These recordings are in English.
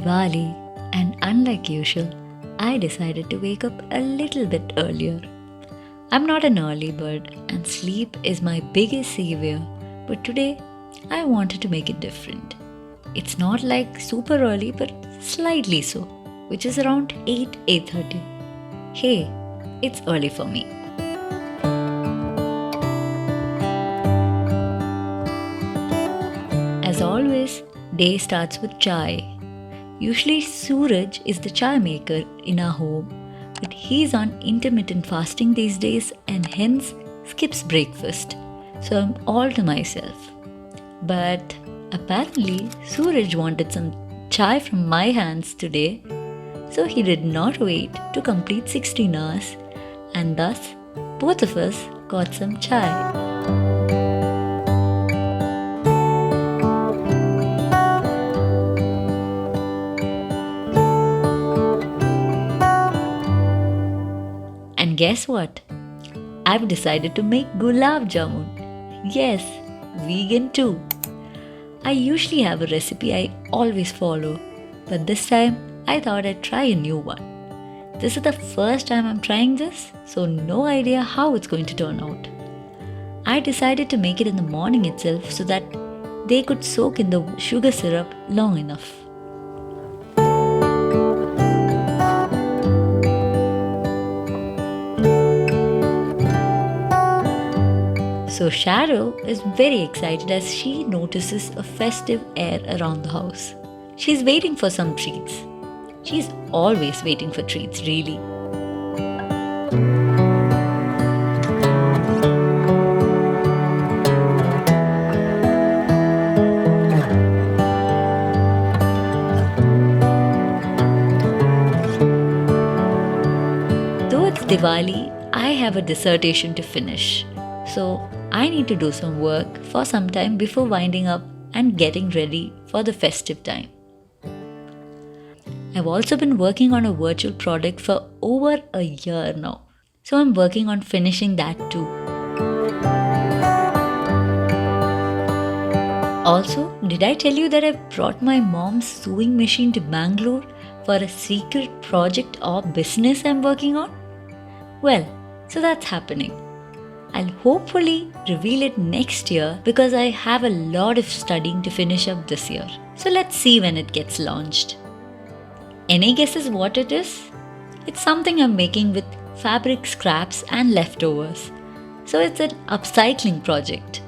Diwali, and unlike usual, I decided to wake up a little bit earlier. I'm not an early bird, and sleep is my biggest savior, but today I wanted to make it different. It's not like super early, but slightly so, which is around 8:30. Hey, it's early for me. As always, day starts with chai. Usually Suraj is the chai maker in our home, but he's on intermittent fasting these days and hence skips breakfast. So I'm all to myself. But apparently Suraj wanted some chai from my hands today, so he did not wait to complete 16 hours, and thus both of us got some chai. And guess what? I've decided to make gulab jamun. Yes, vegan too. I usually have a recipe I always follow, but this time I thought I'd try a new one. This is the first time I'm trying this, so no idea how it's going to turn out. I decided to make it in the morning itself so that they could soak in the sugar syrup long enough. So Shadow is very excited as she notices a festive air around the house. She's waiting for some treats. She's always waiting for treats, really. Though it's Diwali, I have a dissertation to finish. So I need to do some work for some time before winding up and getting ready for the festive time. I've also been working on a virtual product for over a year now, so I'm working on finishing that too. Also, did I tell you that I brought my mom's sewing machine to Bangalore for a secret project or business I'm working on? Well, so that's happening. I'll hopefully reveal it next year because I have a lot of studying to finish up this year. So let's see when it gets launched. Any guesses what it is? It's something I'm making with fabric scraps and leftovers. So it's an upcycling project.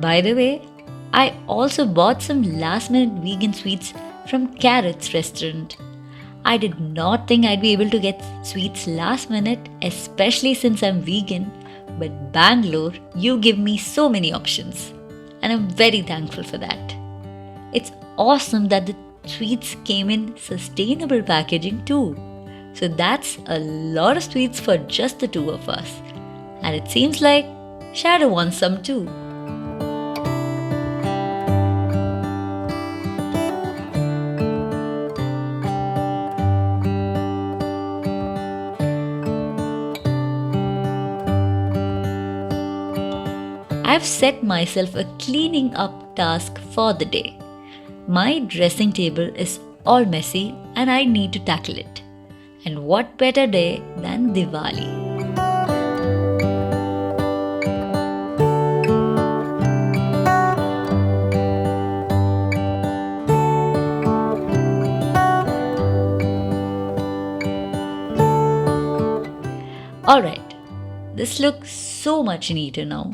By the way, I also bought some last minute vegan sweets from Carrot's restaurant. I did not think I'd be able to get sweets last minute, especially since I'm vegan, but Bangalore, you give me so many options, and I'm very thankful for that. It's awesome that the sweets came in sustainable packaging too. So that's a lot of sweets for just the two of us. And it seems like Shadow wants some too. I've set myself a cleaning up task for the day. My dressing table is all messy and I need to tackle it. And what better day than Diwali? Alright, this looks so much neater now.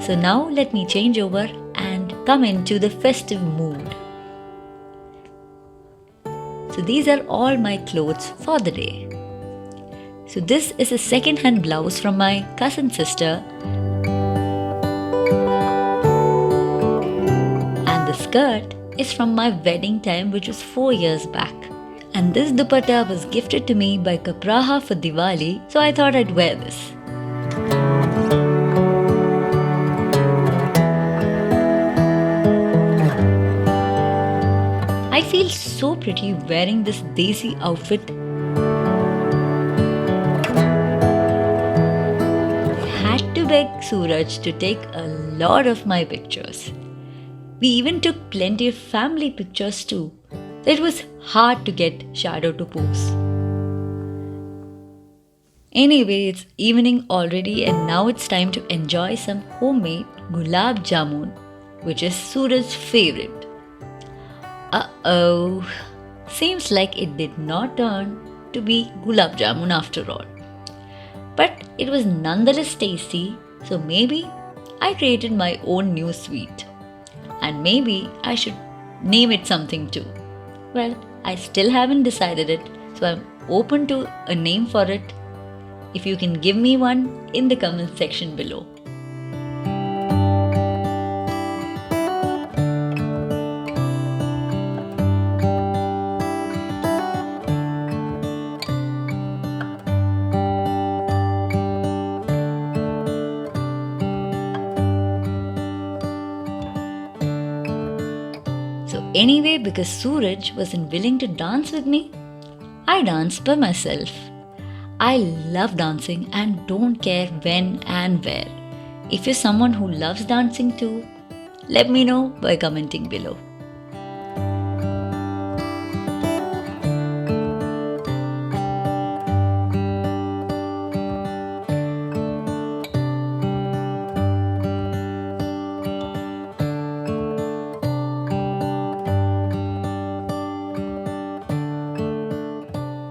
So now let me change over and come into the festive mood. So these are all my clothes for the day. So this is a second-hand blouse from my cousin sister, and the skirt is from my wedding time, which was 4 years back. And this dupatta was gifted to me by Kapraha for Diwali, so I thought I'd wear this. feel so pretty wearing this desi outfit. I had to beg Suraj to take a lot of my pictures. We even took plenty of family pictures too. It was hard to get Shadow to pose. Anyway, it's evening already and now it's time to enjoy some homemade gulab jamun, which is Suraj's favorite. Uh-oh, seems like it did not turn to be gulab jamun after all. But it was nonetheless tasty, so maybe I created my own new sweet. And maybe I should name it something too. Well, I still haven't decided it, so I'm open to a name for it. If you can give me one in the comment section below. So anyway, because Suraj wasn't willing to dance with me, I danced by myself. I love dancing and don't care when and where. If you're someone who loves dancing too, let me know by commenting below.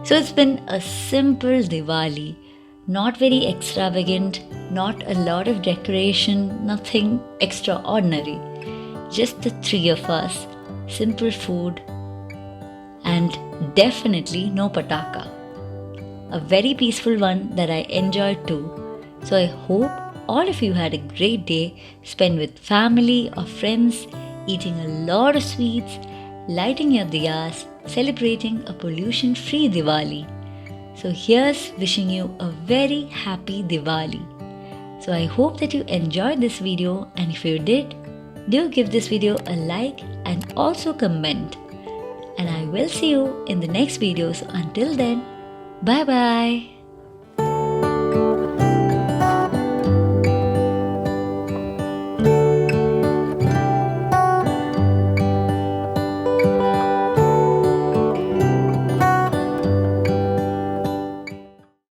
So it's been a simple Diwali, not very extravagant, not a lot of decoration, nothing extraordinary. Just the three of us, simple food, and definitely no pataka. A very peaceful one that I enjoyed too. So I hope all of you had a great day spent with family or friends, eating a lot of sweets, lighting your diyas, celebrating a pollution-free Diwali. So here's wishing you a very happy Diwali. So I hope that you enjoyed this video, and if you did, do give this video a like and also comment. And I will see you in the next video. So until then, bye bye.